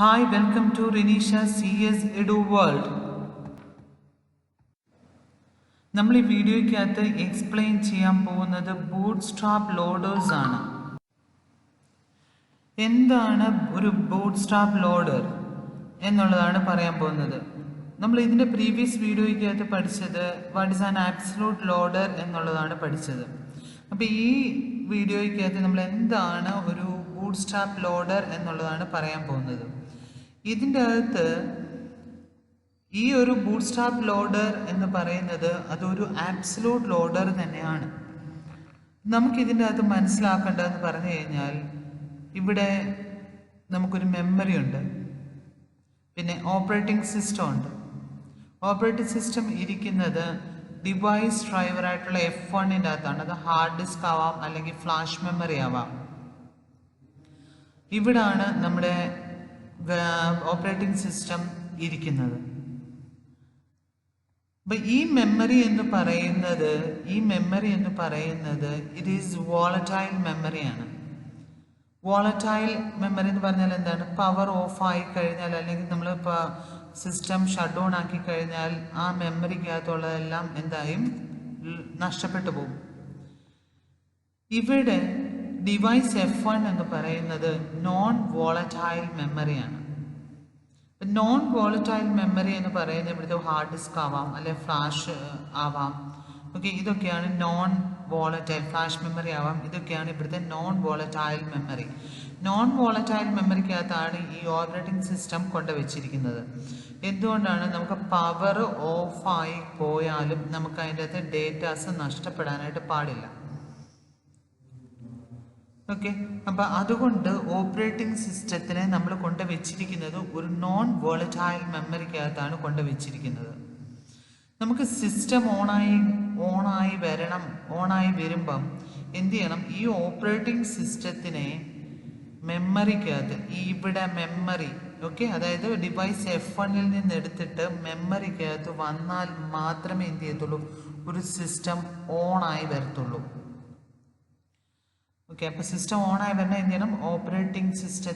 Hi, welcome to Renisha CS Edu World. നമ്മൾ ഈ വീഡിയോയ്ക്കകത്ത് explain ചെയ്യാൻ പോകുന്നത് ബൂട്ട്സ്ട്രാപ്പ് ലോഡേഴ്സ് ആണ്. എന്താണ് ഒരു ബൂട്ട്സ്ട്രാപ്പ് ലോഡർ എന്നുള്ളതാണ് പറയാൻ പോകുന്നത്. നമ്മൾ ഇതിൻ്റെ പ്രീവിയസ് വീഡിയോയ്ക്കകത്ത് പഠിച്ചത് what is an absolute loader എന്നുള്ളതാണ് പഠിച്ചത്. അപ്പോൾ ഈ വീഡിയോയ്ക്കകത്ത് നമ്മൾ എന്താണ് ഒരു ബൂട്ട്സ്ട്രാപ്പ് ലോഡർ എന്നുള്ളതാണ് പറയാൻ പോകുന്നത്. ഇതിൻ്റെ അകത്ത് ഈ ഒരു ബൂട്ട്സ്ട്രാപ്പ് ലോഡർ എന്ന് പറയുന്നത് അതൊരു ആബ്സലൂട്ട് ലോഡർ തന്നെയാണ്. നമുക്കിതിൻ്റെ അകത്ത് മനസ്സിലാക്കേണ്ടതെന്ന് പറഞ്ഞു കഴിഞ്ഞാൽ ഇവിടെ നമുക്കൊരു മെമ്മറി ഉണ്ട്, പിന്നെ ഓപ്പറേറ്റിംഗ് സിസ്റ്റം ഉണ്ട്. ഓപ്പറേറ്റിംഗ് സിസ്റ്റം ഇരിക്കുന്നത് ഡിവൈസ് ഡ്രൈവറായിട്ടുള്ള F1-ൻ്റെ അകത്താണ്. അത് ഹാർഡ് ഡിസ്ക് ആവാം അല്ലെങ്കിൽ ഫ്ലാഷ് മെമ്മറി ആവാം. ഇവിടാണ് നമ്മുടെ ഓപ്പറേറ്റിംഗ് സിസ്റ്റം ഇരിക്കുന്നത്. അപ്പം ഈ മെമ്മറി എന്ന് പറയുന്നത് ഇറ്റ് ഈസ് വോളറ്റൈൽ മെമ്മറിയാണ്. വോളറ്റൈൽ മെമ്മറി എന്ന് പറഞ്ഞാൽ എന്താണ്? പവർ ഓഫ് ആയി കഴിഞ്ഞാൽ അല്ലെങ്കിൽ നമ്മൾ സിസ്റ്റം ഷട്ട് ഡൗൺ ആക്കി കഴിഞ്ഞാൽ ആ മെമ്മറിക്കകത്തുള്ളതെല്ലാം എന്തായും നഷ്ടപ്പെട്ടു പോകും. ഇവിടെ ഡിവൈസ് F1 എന്ന് പറയുന്നത് നോൺ വോളറ്റൈൽ മെമ്മറിയാണ്. നോൺ വോളറ്റൈൽ മെമ്മറി എന്ന് പറയുന്നത് ഇവിടുത്തെ ഹാർഡ് ഡിസ്ക് ആവാം അല്ലെ ഫ്ലാഷ് ആവാം. ഓക്കെ, ഇതൊക്കെയാണ് നോൺ വോളറ്റൈൽ. ഫ്ലാഷ് മെമ്മറി ആവാം. ഇതൊക്കെയാണ് ഇവിടുത്തെ non volatile memory. Non volatile മെമ്മറിക്കകത്താണ് ഈ ഓപ്പറേറ്റിംഗ് സിസ്റ്റം കൊണ്ടുവച്ചിരിക്കുന്നത്. എന്തുകൊണ്ടാണ്? നമുക്ക് പവർ ഓഫായി പോയാലും നമുക്ക് അതിൻ്റെ അകത്ത് ഡേറ്റാസ് നഷ്ടപ്പെടാനായിട്ട് പാടില്ല. ഓക്കെ, അപ്പം അതുകൊണ്ട് ഓപ്പറേറ്റിംഗ് സിസ്റ്റത്തിനെ നമ്മൾ കൊണ്ടുവച്ചിരിക്കുന്നത് ഒരു നോൺ വോളറ്റൈൽ മെമ്മറിക്കകത്താണ് കൊണ്ടുവച്ചിരിക്കുന്നത്. നമുക്ക് സിസ്റ്റം ഓണായി വരുമ്പം എന്ത് ചെയ്യണം? ഈ ഓപ്പറേറ്റിംഗ് സിസ്റ്റത്തിനെ മെമ്മറിക്കകത്ത് ഇവിടെ മെമ്മറി, ഓക്കെ, അതായത് ഡിവൈസ് F1-ൽ നിന്ന് എടുത്തിട്ട് മെമ്മറിക്കകത്ത് വന്നാൽ മാത്രമേ എന്ത് ചെയ്യത്തുള്ളൂ? ഒരു സിസ്റ്റം ഓണായി വരത്തുള്ളൂ. ഓക്കെ, അപ്പോൾ സിസ്റ്റം ഓണായി വരണം എന്ത് ചെയ്യണം? ഓപ്പറേറ്റിംഗ് സിസ്റ്റം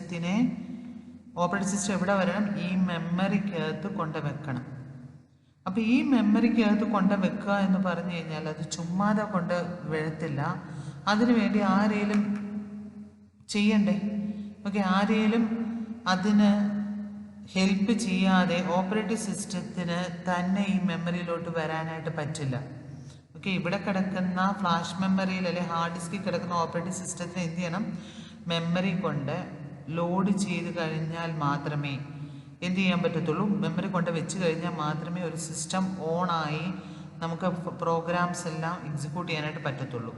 എവിടെ വരണം? ഈ മെമ്മറിക്കകത്ത് കൊണ്ടുവെക്കണം. അപ്പോൾ ഈ മെമ്മറിക്കകത്ത് കൊണ്ടുവെക്കുക എന്ന് പറഞ്ഞു കഴിഞ്ഞാൽ അത് ചുമ്മാതെ കൊണ്ട് വരത്തില്ല. അതിനുവേണ്ടി ആരെങ്കിലും ചെയ്യണ്ടേ? ഓക്കെ, ആരെങ്കിലും അതിന് ഹെൽപ്പ് ചെയ്യാതെ ഓപ്പറേറ്റിംഗ് സിസ്റ്റത്തിന് തന്നെ ഈ മെമ്മറിയിലോട്ട് വരാനായിട്ട് പറ്റില്ല. ഓക്കെ, ഇവിടെ കിടക്കുന്ന ഫ്ലാഷ് മെമ്മറിയിൽ അല്ലെങ്കിൽ ഹാർഡ് ഡിസ്കിൽ കിടക്കുന്ന ഓപ്പറേറ്റിംഗ് സിസ്റ്റത്തിന് എന്ത് ചെയ്യണം? മെമ്മറി കൊണ്ട് ലോഡ് ചെയ്ത് കഴിഞ്ഞാൽ മാത്രമേ എന്ത് ചെയ്യാൻ പറ്റത്തുള്ളൂ? മെമ്മറി കൊണ്ട് വെച്ച് കഴിഞ്ഞാൽ മാത്രമേ ഒരു സിസ്റ്റം ഓണായി നമുക്ക് പ്രോഗ്രാംസ് എല്ലാം എക്സിക്യൂട്ട് ചെയ്യാനായിട്ട് പറ്റത്തുള്ളൂ.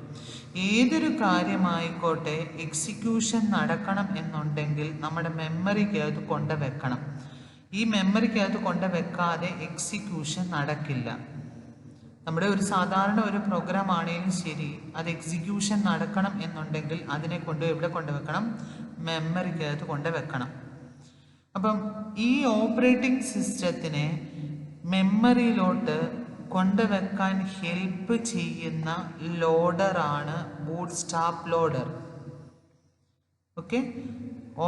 ഏതൊരു കാര്യമായിക്കോട്ടെ എക്സിക്യൂഷൻ നടക്കണം എന്നുണ്ടെങ്കിൽ നമ്മുടെ മെമ്മറിക്കകത്ത് കൊണ്ടുവെക്കണം. ഈ മെമ്മറിക്കകത്ത് കൊണ്ടുവെക്കാതെ എക്സിക്യൂഷൻ നടക്കില്ല. നമ്മുടെ ഒരു സാധാരണ ഒരു പ്രോഗ്രാം ആണെങ്കിലും ശരി, അത് എക്സിക്യൂഷൻ നടക്കണം എന്നുണ്ടെങ്കിൽ അതിനെ എവിടെ കൊണ്ടുവെക്കണം? മെമ്മറിക്കകത്ത് കൊണ്ടുവെക്കണം. അപ്പം ഈ ഓപ്പറേറ്റിംഗ് സിസ്റ്റത്തിനെ മെമ്മറിയിലോട്ട് കൊണ്ടുവെക്കാൻ ഹെൽപ്പ് ചെയ്യുന്ന ലോഡറാണ് ബൂട്ട്സ്ട്രാപ്പ് ലോഡർ. ഓക്കെ,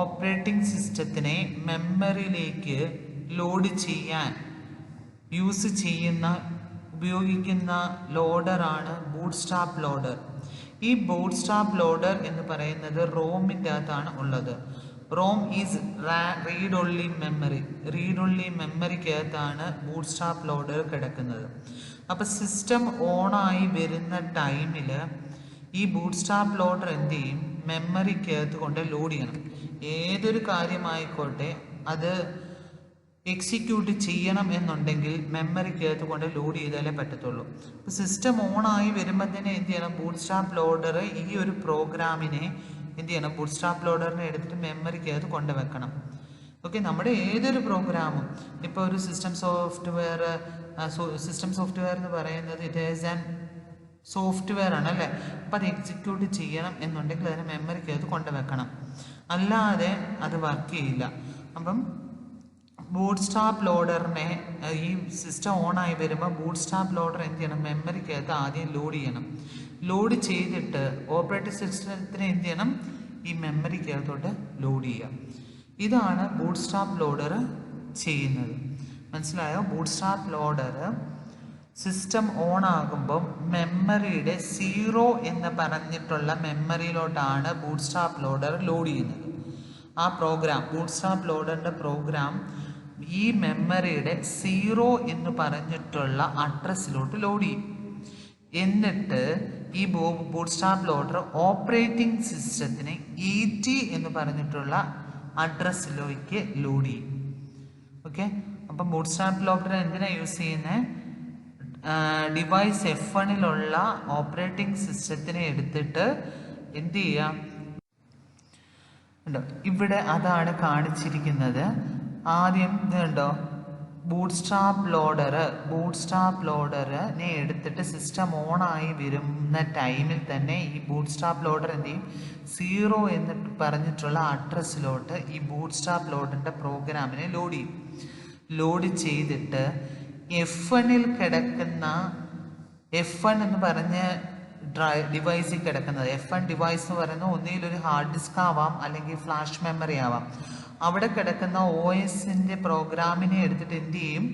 ഓപ്പറേറ്റിംഗ് സിസ്റ്റത്തിനെ മെമ്മറിയിലേക്ക് ലോഡ് ചെയ്യാൻ ഉപയോഗിക്കുന്ന ലോഡറാണ് ബൂട്ട്സ്ട്രാപ്പ് ലോഡർ. ഈ ബൂട്ട്സ്ട്രാപ്പ് ലോഡർ എന്ന് പറയുന്നത് റോമിൻ്റെ അകത്താണ് ഉള്ളത്. റോം ഈസ് റീഡ് ഓൺലി മെമ്മറിക്കകത്താണ് ബൂട്ട്സ്ട്രാപ്പ് ലോഡർ കിടക്കുന്നത്. അപ്പോൾ സിസ്റ്റം ഓണായി വരുന്ന ടൈമിൽ ഈ ബൂട്ട്സ്ട്രാപ്പ് ലോഡർ എന്ത് ചെയ്യും? മെമ്മറിക്കകത്ത് കൊണ്ട് ലോഡ് ചെയ്യണം. ഏതൊരു കാര്യമായിക്കോട്ടെ അത് എക്സിക്യൂട്ട് ചെയ്യണം എന്നുണ്ടെങ്കിൽ മെമ്മറിക്കകത്ത് കൊണ്ട് ലോഡ് ചെയ്താലേ പറ്റത്തുള്ളൂ. അപ്പോൾ സിസ്റ്റം ഓണായി വരുമ്പോൾ തന്നെ എന്ത് ചെയ്യണം? ബൂട്ട്സ്ട്രാപ്പ് ലോഡർ ഈ ഒരു പ്രോഗ്രാമിനെ എന്ത് ചെയ്യണം? ബൂട്ട്സ്ട്രാപ്പ് ലോഡറിനെ എടുത്തിട്ട് മെമ്മറിക്കകത്ത് കൊണ്ടുവെക്കണം. ഓക്കെ, നമ്മുടെ ഏതൊരു പ്രോഗ്രാമും ഇപ്പോൾ ഒരു സിസ്റ്റം സോഫ്റ്റ്വെയർ എന്ന് പറയുന്നത് ഇറ്റ് ഈസ് ആൻ സോഫ്റ്റ്വെയർ ആണ് അല്ലേ? അപ്പം അത് എക്സിക്യൂട്ട് ചെയ്യണം എന്നുണ്ടെങ്കിൽ അതിനെ മെമ്മറിക്കകത്ത് കൊണ്ടുവെക്കണം, അല്ലാതെ അത് വർക്ക് ചെയ്യില്ല. അപ്പം ബൂട്ട്സ്ട്രാപ്പ് ലോഡറിനെ ഈ സിസ്റ്റം ഓണായി വരുമ്പോൾ ബൂട്ട്സ്ട്രാപ്പ് ലോഡർ എന്ത് ചെയ്യണം? മെമ്മറിക്കകത്ത് ആദ്യം ലോഡ് ചെയ്യണം. ലോഡ് ചെയ്തിട്ട് ഓപ്പറേറ്റിംഗ് സിസ്റ്റത്തിനെ എന്ത് ചെയ്യണം? ഈ മെമ്മറിക്കകത്തോട്ട് ലോഡ് ചെയ്യാം. ഇതാണ് ബൂട്ട്സ്ട്രാപ്പ് ലോഡർ ചെയ്യുന്നത്. മനസ്സിലായോ? ബൂട്ട്സ്ട്രാപ്പ് ലോഡർ സിസ്റ്റം ഓൺ ആകുമ്പോൾ മെമ്മറിയുടെ 0 എന്ന് പറഞ്ഞിട്ടുള്ള മെമ്മറിയിലോട്ടാണ് ബൂട്ട്സ്ട്രാപ്പ് ലോഡർ ലോഡ് ചെയ്യുന്നത്. ആ പ്രോഗ്രാം, ബൂട്ട്സ്ട്രാപ്പ് ലോഡറിൻ്റെ പ്രോഗ്രാം ഈ മെമ്മറിയുടെ 0 എന്ന് പറഞ്ഞിട്ടുള്ള അഡ്രസ്സിലോട്ട് ലോഡ് ചെയ്യും. എന്നിട്ട് ഈ ബൂട്ട്സ്ട്രാപ്പ് ലോഡർ ഓപ്പറേറ്റിംഗ് സിസ്റ്റത്തിനെ 80 എന്ന് പറഞ്ഞിട്ടുള്ള അഡ്രസ്സിലേക്ക് ലോഡ് ചെയ്യും. ഓക്കെ, അപ്പം ബൂട്ട്സ്ട്രാപ്പ് ലോഡർ എന്തിനാണ് യൂസ് ചെയ്യുന്നത്? ഡിവൈസ് F1-ലുള്ള ഓപ്പറേറ്റിംഗ് സിസ്റ്റത്തിനെ എടുത്തിട്ട് എന്ത് ചെയ്യാം? ഇവിടെ അതാണ് കാണിച്ചിരിക്കുന്നത്. ആദ്യം ഇതുണ്ടോ, ബൂട്ട്സ്ട്രാപ്പ് ലോഡറിനെ എടുത്തിട്ട് സിസ്റ്റം ഓണായി വരുന്ന ടൈമിൽ തന്നെ ഈ ബൂട്ട്സ്ട്രാപ്പ് ലോഡർ എന്ത് ചെയ്യും? 0 എന്ന് പറഞ്ഞിട്ടുള്ള അഡ്രസ്സിലോട്ട് ഈ ബൂട്ട്സ്ട്രാപ്പ് ലോഡറിൻ്റെ പ്രോഗ്രാമിനെ ലോഡ് ചെയ്യും. ലോഡ് ചെയ്തിട്ട് F1-ൽ കിടക്കുന്ന F1 എന്ന് പറഞ്ഞ ഡിവൈസിൽ കിടക്കുന്നത്, F1 ഡിവൈസ് എന്ന് പറയുന്നത് ഒന്നുകിൽ ഒരു ഹാർഡ് ഡിസ്ക് ആവാം അല്ലെങ്കിൽ ഫ്ലാഷ് മെമ്മറി ആവാം. അവിടെ കിടക്കുന്ന OSന്റെ പ്രോഗ്രാമിനെ എടുത്തിട്ട് എന്ത് ചെയ്യും?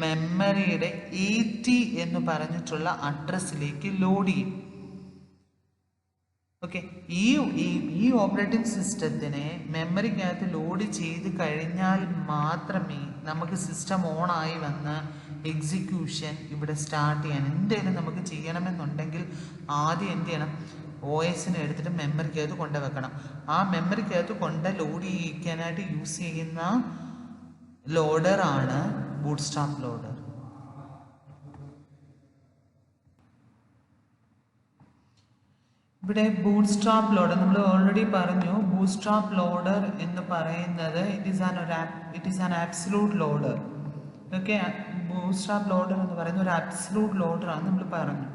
മെമ്മറിയുടെ 80 എന്ന് പറഞ്ഞിട്ടുള്ള അഡ്രസ്സിലേക്ക് ലോഡ് ചെയ്യും. ഓക്കെ, ഈ ഓപ്പറേറ്റിംഗ് സിസ്റ്റത്തിനെ മെമ്മറിക്കകത്ത് ലോഡ് ചെയ്ത് കഴിഞ്ഞാൽ മാത്രമേ നമുക്ക് സിസ്റ്റം ഓണായി വന്ന് എക്സിക്യൂഷൻ ഇവിടെ സ്റ്റാർട്ട് ചെയ്യാൻ. എന്തെങ്കിലും നമുക്ക് ചെയ്യണമെന്നുണ്ടെങ്കിൽ ആദ്യം എന്ത് ചെയ്യണം? OSനെ എടുത്തിട്ട് മെമ്മറിക്കകത്ത് കൊണ്ടുവെക്കണം. ആ മെമ്മറിക്കകത്ത് ലോഡ് ചെയ്യിക്കാനായിട്ട് യൂസ് ചെയ്യുന്ന ലോഡറാണ് ബൂട്ട്സ്ട്രാപ്പ് ലോഡർ. ഇവിടെ ബൂട്ട്സ്ട്രാപ്പ് ലോഡർ നമ്മൾ ഓൾറെഡി പറഞ്ഞു. ബൂട്ട്സ്ട്രാപ്പ് ലോഡർ എന്ന് പറയുന്നത് it is an absolute loader. Okay, bootstrap loader എന്ന് പറയുന്ന ഒരു ആബ്സലൂട്ട് ലോഡറാണ് നമ്മൾ പറഞ്ഞു.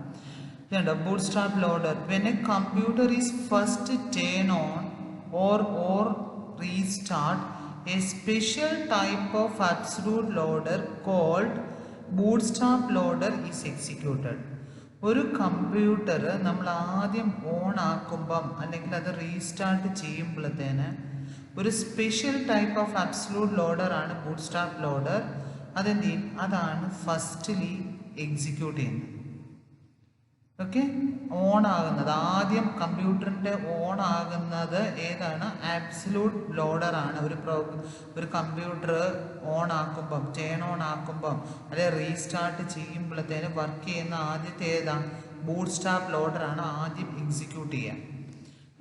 Bootstrap loader, when a computer is first turn on or restart, a special type of absolute loader called bootstrap loader is executed. ഒരു computer നമ്മൾ ആദ്യം on ആക്കുമ്പം അല്ലെങ്കിൽ അത് റീസ്റ്റാർട്ട് ചെയ്യുമ്പോഴത്തേന് ഒരു special type of absolute loader ആണ് ബൂട്ട്സ്ട്രാപ്പ് ലോഡർ. അതെന്ത് ചെയ്യും? അതാണ് ഫസ്റ്റ്ലി എക്സിക്യൂട്ട് ചെയ്യുന്നത്. ഓക്കെ, ഓൺ ആകുന്നത് ആദ്യം കമ്പ്യൂട്ടറിൻ്റെ ഓൺ ആകുന്നത് ഏതാണ്? ആബ്സലൂട്ട് ലോഡറാണ്. ഒരു കമ്പ്യൂട്ടർ ഓൺ ആക്കുമ്പം, ടേൺ ഓൺ ആക്കുമ്പം അല്ലെങ്കിൽ റീസ്റ്റാർട്ട് ചെയ്യുമ്പോഴത്തേന് വർക്ക് ചെയ്യുന്ന ആദ്യത്തെ ഏതാണ്? ബൂട്ട്സ്ട്രാപ്പ് ലോഡറാണ് ആദ്യം എക്സിക്യൂട്ട് ചെയ്യാൻ.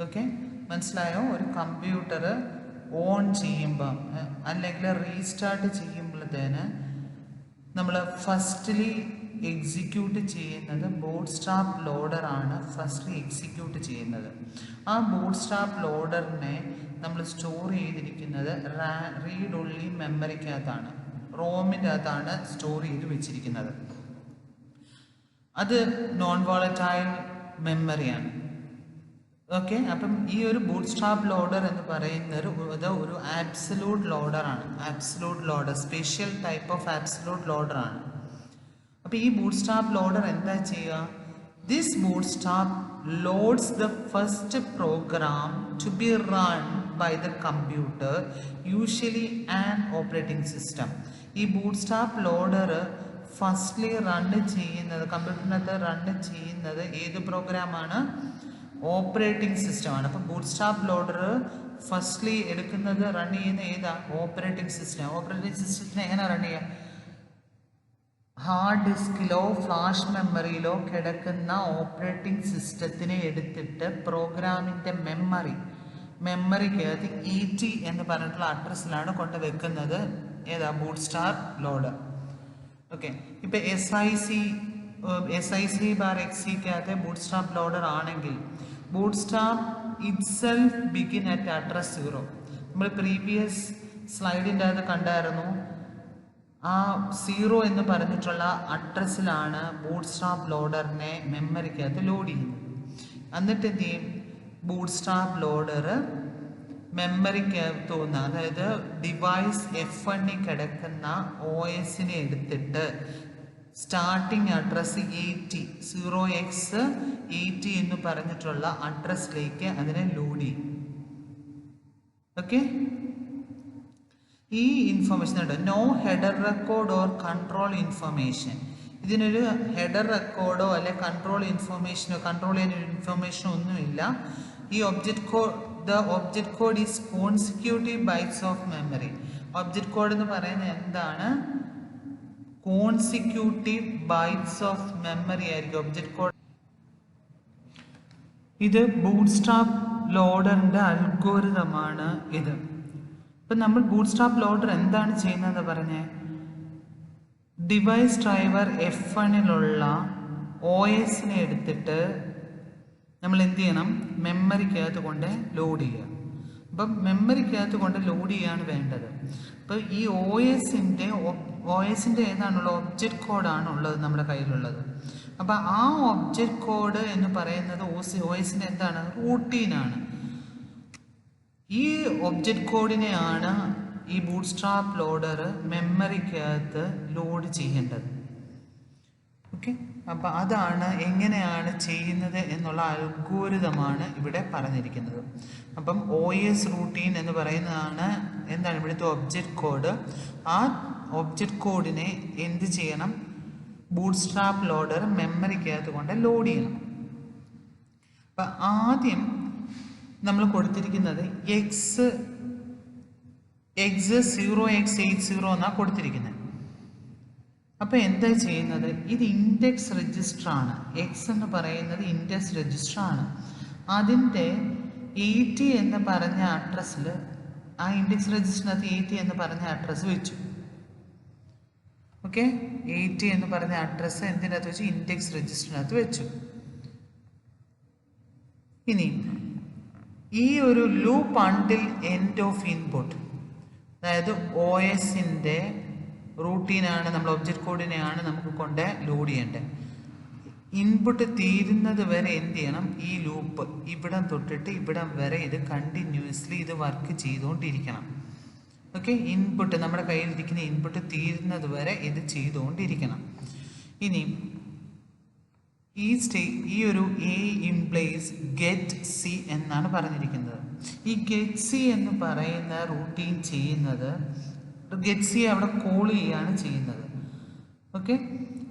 ഓക്കെ, മനസ്സിലായോ? ഒരു കമ്പ്യൂട്ടർ ഓൺ ചെയ്യുമ്പം അല്ലെങ്കിൽ റീസ്റ്റാർട്ട് ചെയ്യുമ്പോഴത്തേന് നമ്മൾ ഫസ്റ്റ്ലി എക്സിക്യൂട്ട് ചെയ്യുന്നത് ബൂട്ട്സ്ട്രാപ്പ് ലോഡറാണ്. ഫസ്റ്റ്ലി എക്സിക്യൂട്ട് ചെയ്യുന്നത് ആ ബൂട്ട്സ്ട്രാപ്പ് ലോഡറിനെ നമ്മൾ സ്റ്റോർ ചെയ്തിരിക്കുന്നത് റീഡ് ഒൺലി മെമ്മറിക്കകത്താണ്, റോമിൻ്റെ അകത്താണ് സ്റ്റോർ ചെയ്ത് വെച്ചിരിക്കുന്നത്. അത് നോൺ വോളറ്റൈൽ മെമ്മറിയാണ്. ഓക്കെ, അപ്പം ഈ ഒരു ബൂട്ട്സ്ട്രാപ്പ് ലോഡർ എന്ന് പറയുന്നത് ഒരു ആബ്സലൂട്ട് ലോഡറാണ്. Absolute loader, special type of absolute ലോഡറാണ്. അപ്പോൾ ഈ ബൂട്ട്സ്ട്രാപ്പ് ലോഡർ എന്താ ചെയ്യുക? This bootstrap loads the first program to be run by the computer, usually an operating system. ഈ ബൂട്ട്സ്ട്രാപ്പ് ലോഡർ ഫസ്റ്റ്ലി റണ്ണ് ചെയ്യുന്നത്, കമ്പ്യൂട്ടറിനകത്ത് റണ്ണ് ചെയ്യുന്നത് ഏത് പ്രോഗ്രാമാണ്? ഓപ്പറേറ്റിംഗ് സിസ്റ്റമാണ്. അപ്പം ബൂട്ട്സ്ട്രാപ്പ് ലോഡർ ഫസ്റ്റ്ലി എടുക്കുന്നത്, റൺ ചെയ്യുന്ന ഏതാ? Operating system. ഓപ്പറേറ്റിംഗ് സിസ്റ്റത്തിനെ എങ്ങനെ റൺ ചെയ്യുക? ഹാർഡ് ഡിസ്കിലോ ഫ്ലാഷ് മെമ്മറിയിലോ കിടക്കുന്ന ഓപ്പറേറ്റിംഗ് സിസ്റ്റത്തിനെ എടുത്തിട്ട് പ്രോഗ്രാമിൻ്റെ മെമ്മറിക്കകത്ത് 80 എന്ന് പറഞ്ഞിട്ടുള്ള അഡ്രസ്സിലാണ് കൊണ്ട് വെക്കുന്നത്. ഏതാ? Bootstrap loader. ഓക്കെ, ഇപ്പം SIC/XCക്കകത്തെ ബൂട്ട്സ്ട്രാപ്പ് ലോഡർ ആണെങ്കിൽ bootstrap itself begin at address 0. നമ്മൾ പ്രീവിയസ് സ്ലൈഡിൻ്റെ അകത്ത് കണ്ടായിരുന്നു. ആ 0 എന്ന് പറഞ്ഞിട്ടുള്ള അഡ്രസ്സിലാണ് ബൂട്ട്സ്ട്രാപ്പ് ലോഡറിനെ മെമ്മറിക്കകത്ത് ലോഡ് ചെയ്യുന്നത്. എന്നിട്ട് എന്ത് ചെയ്യും? ബൂട്ട്സ്ട്രാപ്പ് ലോഡർ മെമ്മറിക്കകത്ത് നിന്ന്, അതായത് ഡിവൈസ് F1-ൽ കിടക്കുന്ന OSനെ എടുത്തിട്ട് സ്റ്റാർട്ടിങ് അഡ്രസ്സ് 0x80 എന്ന് പറഞ്ഞിട്ടുള്ള അഡ്രസ്സിലേക്ക് അതിനെ ലോഡ് ചെയ്യും. ഓക്കെ, ഈ ഇൻഫർമേഷൻ ഉണ്ട് no header record or control information. ഇതിനൊരു ഹെഡർ റെക്കോർഡോ അല്ലെ കൺട്രോൾ ഇൻഫർമേഷനോ കൺട്രോൾ ചെയ്യുന്ന ഇൻഫർമേഷനോ ഒന്നുമില്ല. ഈ object code is consecutive bytes of memory. Object code എന്ന് പറയുന്നത് എന്താണ്? കോൺസിക്യൂട്ടീവ് ബൈറ്റ്സ് ഓഫ് മെമ്മറി ആയിരിക്കും ഒബ്ജക്റ്റ് കോഡ്. ഇത് ബൂട്ട്സ്ട്രാപ്പ് ലോഡറിൻ്റെ അൽഗോരിതമാണ് ഇത്. ഇപ്പം നമ്മൾ ബൂട്ട്സ്ട്രാപ്പ് ലോഡർ എന്താണ് ചെയ്യുന്നത് പറഞ്ഞേ, ഡിവൈസ് ഡ്രൈവർ F1-ലുള്ള OSനെ എടുത്തിട്ട് നമ്മൾ എന്ത് ചെയ്യണം, മെമ്മറിക്കകത്ത് കൊണ്ട് ലോഡ് ചെയ്യുക. അപ്പം മെമ്മറിക്കകത്ത് കൊണ്ട് ലോഡ് ചെയ്യാണ് വേണ്ടത്. അപ്പോൾ ഈ OSൻ്റെ ഏതാണുള്ള ഒബ്ജക്റ്റ് കോഡാണ് ഉള്ളത് നമ്മുടെ കയ്യിലുള്ളത്. അപ്പോൾ ആ ഒബ്ജക്റ്റ് കോഡ് എന്ന് പറയുന്നത് OSൻ്റെ എന്താണ്, റൂട്ടീനാണ്. ഈ ഒബ്ജക്റ്റ് കോഡിനെയാണ് ഈ ബൂട്ട്സ്ട്രാപ്പ് ലോഡർ മെമ്മറിക്കകത്ത് ലോഡ് ചെയ്യേണ്ടത്. ഓക്കെ, അപ്പോൾ അതാണ് എങ്ങനെയാണ് ചെയ്യുന്നത് എന്നുള്ള അൽഗോരിതമാണ് ഇവിടെ പറഞ്ഞിരിക്കുന്നത്. അപ്പം OS റൂട്ടീൻ എന്ന് പറയുന്നതാണ് എന്താണ് ഇവിടുത്തെ ഒബ്ജക്റ്റ് കോഡ്. ആ ഒബ്ജക്റ്റ് കോഡിനെ എന്ത് ചെയ്യണം, ബൂട്ട്സ്ട്രാപ്പ് ലോഡർ മെമ്മറിക്കകത്ത് കൊണ്ട് ലോഡ് ചെയ്യണം. അപ്പം ആദ്യം നമ്മൾ കൊടുത്തിരിക്കുന്നത് X0X80 എന്നാണ് കൊടുത്തിരിക്കുന്നത്. അപ്പോൾ എന്താ ചെയ്യുന്നത്, ഇത് ഇൻഡെക്സ് രജിസ്റ്റർ ആണ്. എക്സ് എന്ന് പറയുന്നത് ഇൻഡെക്സ് രജിസ്റ്റർ ആണ്. അതിൻ്റെ 80 എന്ന് പറഞ്ഞ അഡ്രസ്സിൽ ആ ഇൻഡെക്സ് രജിസ്റ്ററിനകത്ത് 80 എന്ന് പറഞ്ഞ അഡ്രസ്സ് വെച്ചു. ഓക്കെ, 80 എന്ന് പറഞ്ഞ അഡ്രസ്സ് എന്തിനകത്ത് വെച്ചു, ഇൻഡെക്സ് രജിസ്റ്ററിനകത്ത് വെച്ചു. ഇനി ഈ ഒരു loop until end of input, അതായത് OSൻ്റെ റൂട്ടീനാണ്, നമ്മൾ ഒബ്ജക്റ്റ് കോഡിനെയാണ് നമുക്ക് കൊണ്ട് ലോഡ് ചെയ്യേണ്ടത്. ഇൻപുട്ട് തീരുന്നത് വരെ എന്ത് ചെയ്യണം, ഈ ലൂപ്പ് ഇവിടം തൊട്ടിട്ട് ഇവിടം വരെ ഇത് കണ്ടിന്യൂസ്ലി ഇത് വർക്ക് ചെയ്തുകൊണ്ടിരിക്കണം. ഓക്കെ, ഇൻപുട്ട് നമ്മുടെ കയ്യിലിരിക്കുന്ന ഇൻപുട്ട് തീരുന്നത് വരെ ഇത് ചെയ്തുകൊണ്ടിരിക്കണം. ഇനി ഈ ഒരു A ഇംപ്ലൈസ് ഗെറ്റ് സി എന്നാണ് പറഞ്ഞിരിക്കുന്നത്. ഈ ഗെറ്റ് സി എന്ന് പറയുന്ന റൂട്ടീൻ ചെയ്യുന്നത്, ഗെറ്റ് സി അവിടെ കോൾ ചെയ്യുകയാണ് ചെയ്യുന്നത്. ഓക്കെ,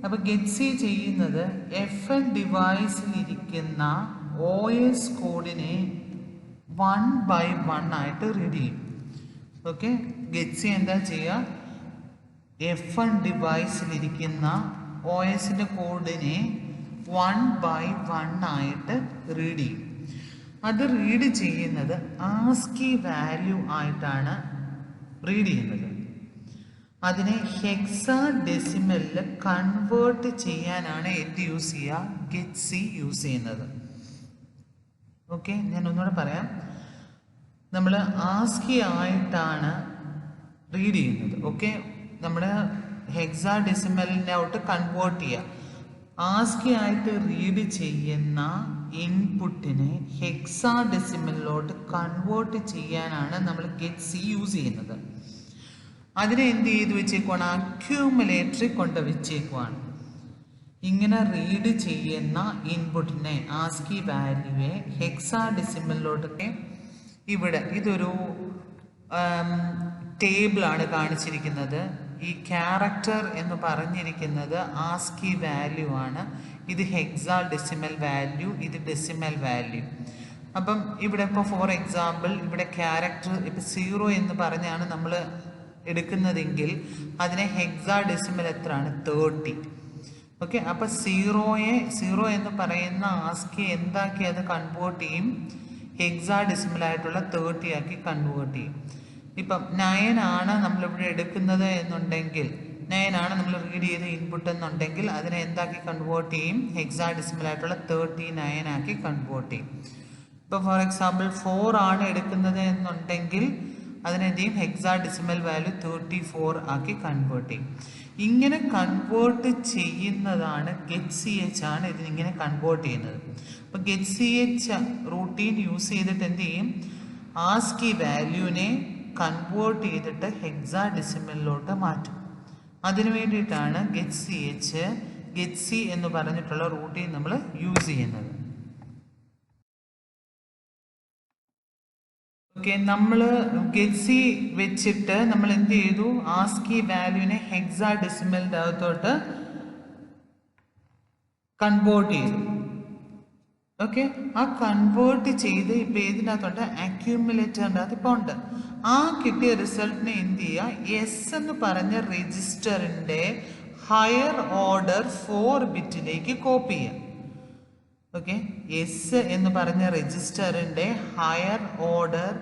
അപ്പോൾ ഗെറ്റ് സി ചെയ്യുന്നത് FN ഡിവൈസിലിരിക്കുന്ന OS കോഡിനെ 1 by 1 ആയിട്ട് റീഡ് ചെയ്യും. ഓക്കെ, ഗെറ്റ് സി എന്താ ചെയ്യുക, FN ഡിവൈസിലിരിക്കുന്ന OSൻ്റെ കോഡിനെ 1 by 1 ആയിട്ട് റീഡ് ചെയ്യും. അത് റീഡ് ചെയ്യുന്നത് ആസ്കി വാല്യൂ ആയിട്ടാണ് റീഡ് ചെയ്യുന്നത്. അതിനെ ഹെക്സാഡെസിമലിൽ കൺവേർട്ട് ചെയ്യാനാണ് എന്ത് യൂസ് ചെയ്യുക, ഗെറ്റ് സി യൂസ് ചെയ്യുന്നത്. ഓക്കെ, ഞാൻ ഒന്നുകൂടെ പറയാം. നമ്മൾ ആസ്കി ആയിട്ടാണ് റീഡ് ചെയ്യുന്നത്. ഓക്കെ, നമ്മൾ ഹെക്സാഡെസിമലിനോട്ട് കൺവേർട്ട് ചെയ്യുക. ആസ്കി ആയിട്ട് റീഡ് ചെയ്യുന്ന ഇൻപുട്ടിനെ ഹെക്സാഡെസിമലിലോട്ട് കൺവേർട്ട് ചെയ്യാനാണ് നമ്മൾ ഗെറ്റ് സി യൂസ് ചെയ്യുന്നത്. അതിനെ എന്ത് ചെയ്ത് വെച്ചേക്കുവാണ്, അക്യൂമുലേറ്ററിൽ കൊണ്ട് വെച്ചേക്കുവാണ്. ഇങ്ങനെ റീഡ് ചെയ്യുന്ന ഇൻപുട്ടിനെ ആസ്കി വാല്യൂവെ ഹെക്സാഡെസിമലിലോട്ടൊക്കെ ഇവിടെ ഇതൊരു ടേബിളാണ് കാണിച്ചിരിക്കുന്നത്. ഈ ക്യാരക്ടർ എന്ന് പറഞ്ഞിരിക്കുന്നത് ആസ്കി വാല്യൂ ആണ്. ഇത് ഹെക്സാഡെസിമൽ വാല്യൂ, ഇത് ഡെസിമൽ വാല്യൂ. അപ്പം ഇവിടെ ഇപ്പോൾ ഫോർ എക്സാമ്പിൾ ഇവിടെ ക്യാരക്ടർ ഇപ്പം 0 എന്ന് പറഞ്ഞാണ് നമ്മൾ എടുക്കുന്നതെങ്കിൽ അതിനെ ഹെക്സാഡെസിമൽ എത്രയാണ്, 30. ഓക്കെ, അപ്പം 0 എന്ന് പറയുന്ന ആസ്കി എന്താക്കി അത് കൺവേർട്ട് ചെയ്യും, ഹെക്സാഡെസിമലായിട്ടുള്ള 30 ആക്കി കൺവേർട്ട് ചെയ്യും. ഇപ്പം 9 ആണ് നമ്മളിവിടെ എടുക്കുന്നത് എന്നുണ്ടെങ്കിൽ, 9 ആണ് നമ്മൾ റീഡ് ചെയ്ത ഇൻപുട്ട് എന്നുണ്ടെങ്കിൽ അതിനെ എന്താക്കി കൺവേർട്ട് ചെയ്യും, ഹെക്സാഡെസിമലായിട്ടുള്ള 39 ആക്കി കൺവേർട്ട് ചെയ്യും. ഇപ്പോൾ ഫോർ എക്സാമ്പിൾ 4 ആണ് എടുക്കുന്നത് എന്നുണ്ടെങ്കിൽ അതിനെന്ത് ചെയ്യും, ഹെക്സാഡെസിമൽ വാല്യൂ 34 ആക്കി കൺവേർട്ട് ചെയ്യും. ഇങ്ങനെ കൺവേർട്ട് ചെയ്യുന്നതാണ് ഗെറ്റ് സി എച്ച് ആണ് ഇതിനിങ്ങനെ കൺവേർട്ട് ചെയ്യുന്നത്. അപ്പോൾ get C H routine use ചെയ്തിട്ട് എന്ത് ചെയ്യും, ആസ്കി വാല്യൂവിനെ കൺവേർട്ട് ചെയ്തിട്ട് ഹെക്സാഡെസിമലിലോട്ട് മാറ്റും. അതിനു വേണ്ടിയിട്ടാണ് ഗെറ്റ് സി എന്ന് പറഞ്ഞിട്ടുള്ള റൂട്ടീൻ നമ്മൾ യൂസ് ചെയ്യുന്നത്. ഓക്കെ, നമ്മൾ ഗെറ്റ്സി വെച്ചിട്ട് നമ്മൾ എന്ത് ചെയ്തു, ആസ്കി വാല്യൂവിനെ ഹെക്സാഡെസിമലിൻ്റെ അകത്തോട്ട് കൺവേർട്ട് ചെയ്തു. ഓക്കെ, ആ കൺവേർട്ട് ചെയ്ത് ഇപ്പം ഏതിനകത്തുണ്ട്, അക്യൂമുലേറ്ററിൻ്റെ അകത്ത് ഇപ്പോൾ ഉണ്ട്. ആ കിട്ടിയ റിസൾട്ടിനെ എന്ത് ചെയ്യുക, എസ് എന്ന് പറഞ്ഞ രജിസ്റ്ററിൻ്റെ ഹയർ ഓർഡർ 4 ബിറ്റിലേക്ക് കോപ്പി ചെയ്യാം. ഓക്കെ, എസ് എന്ന് പറഞ്ഞ രജിസ്റ്ററിൻ്റെ ഹയർ ഓർഡർ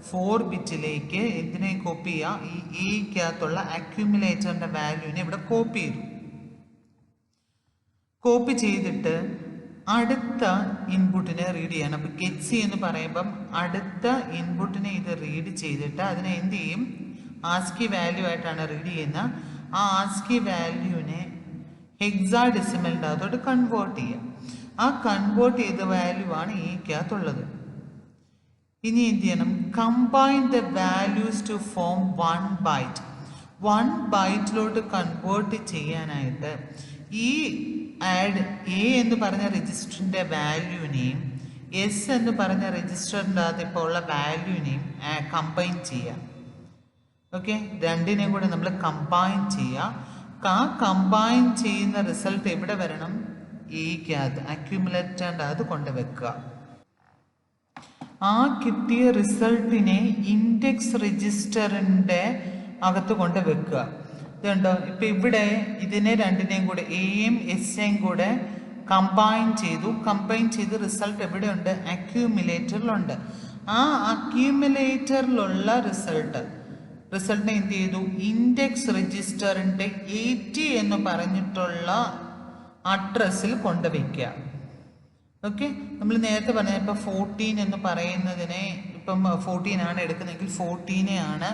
4 ബിറ്റിലേക്ക് എന്തിനെ കോപ്പി ചെയ്യുക, ഈ എക്കകത്തുള്ള അക്യൂമുലേറ്ററിൻ്റെ വാല്യൂവിനെ ഇവിടെ കോപ്പി ചെയ്തു. കോപ്പി ചെയ്തിട്ട് അടുത്ത ഇൻപുട്ടിനെ റീഡ് ചെയ്യണം. അപ്പോൾ ഗെറ്റ്സി എന്ന് പറയുമ്പം അടുത്ത ഇൻപുട്ടിനെ ഇത് റീഡ് ചെയ്തിട്ട് അതിനെ എന്ത് ചെയ്യും, ആസ്കി വാല്യൂ ആയിട്ടാണ് റീഡ് ചെയ്യുന്ന. ആ ആസ്കി വാല്യൂവിനെ ഹെക്സാഡെസിമലിൻ്റെ അകത്തോട്ട് കൺവേർട്ട് ചെയ്യുക. ആ കൺവേർട്ട് ചെയ്ത വാല്യൂ ആണ് ഈക്കകത്തുള്ളത്. ഇനി എന്ത് ചെയ്യണം, combine the values to form 1 byte. 1 ബൈറ്റിലോട്ട് കൺവേർട്ട് ചെയ്യാനായിട്ട് ഈ ആഡ് എ എന്ന് പറഞ്ഞ രജിസ്റ്ററിൻ്റെ വാല്യൂവിനെയും എസ് എന്ന് പറഞ്ഞ രജിസ്റ്ററിൻ്റെ അകത്ത് ഇപ്പോൾ ഉള്ള വാല്യൂവിനെയും കമ്പൈൻ ചെയ്യുക. ഓക്കെ, രണ്ടിനെയും കൂടെ നമ്മൾ കമ്പൈൻ ചെയ്യുക. ആ കമ്പൈൻ ചെയ്യുന്ന റിസൾട്ട് എവിടെ വരണം, ഈക്കകത്ത് അക്യൂമുലേറ്ററിൻ്റെ അകത്ത് കൊണ്ടുവെക്കുക. ആ കിട്ടിയ റിസൾട്ടിനെ ഇൻഡെക്സ് രജിസ്റ്ററിൻ്റെ അകത്ത് കൊണ്ട് വെക്കുക. ഇതുണ്ടോ, ഇപ്പം ഇവിടെ ഇതിനെ രണ്ടിനെയും കൂടെ എയും എസ്സേയും കൂടെ കമ്പൈൻ ചെയ്തു. കമ്പൈൻ ചെയ്ത് റിസൾട്ട് എവിടെയുണ്ട്, അക്യൂമുലേറ്ററിലുണ്ട്. ആ അക്യൂമുലേറ്ററിലുള്ള റിസൾട്ടിനെ എന്ത് ചെയ്തു, ഇൻഡെക്സ് രജിസ്റ്ററിൻ്റെ 80 എന്ന് പറഞ്ഞിട്ടുള്ള അഡ്രസ്സിൽ കൊണ്ടുവയ്ക്കുക. ഓക്കെ, നമ്മൾ നേരത്തെ പറഞ്ഞ ഇപ്പം 14 എന്ന് പറയുന്നതിനെ ഇപ്പം 14 ആണ് എടുക്കുന്നതെങ്കിൽ 14 ആണ്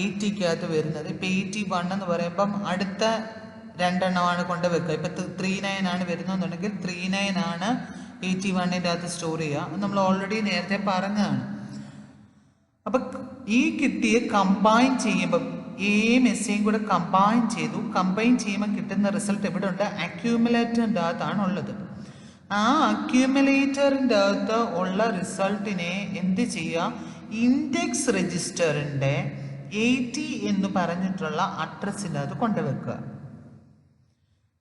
80ക്കകത്ത് വരുന്നത്. ഇപ്പം 81 എന്ന് പറയുമ്പം അടുത്ത രണ്ടെണ്ണമാണ് കൊണ്ടുവെക്കുക. ഇപ്പം 39 ആണ് വരുന്നതെന്നുണ്ടെങ്കിൽ 39 ആണ് 81ൻ്റെ അകത്ത് സ്റ്റോർ ചെയ്യുക. നമ്മൾ ഓൾറെഡി നേരത്തെ പറഞ്ഞതാണ്. അപ്പം ഈ കിട്ടിയ കമ്പൈൻ ചെയ്യുമ്പം എയും എസ്സേയും കൂടെ കമ്പൈൻ ചെയ്തു. കമ്പൈൻ ചെയ്യുമ്പോൾ കിട്ടുന്ന റിസൾട്ട് എവിടെ ഉണ്ട്, അക്യൂമുലേറ്ററിൻ്റെ അകത്താണ് ഉള്ളത്. ആ അക്യൂമുലേറ്ററിൻ്റെ അകത്ത് ഉള്ള റിസൾട്ടിനെ എന്ത് ചെയ്യുക, ഇൻഡെക്സ് രജിസ്റ്ററിൻ്റെ 80 എന്ന് പറഞ്ഞിട്ടുള്ള അഡ്രസ്സിൻ്റെ അകത്ത് കൊണ്ടുവെക്കുക.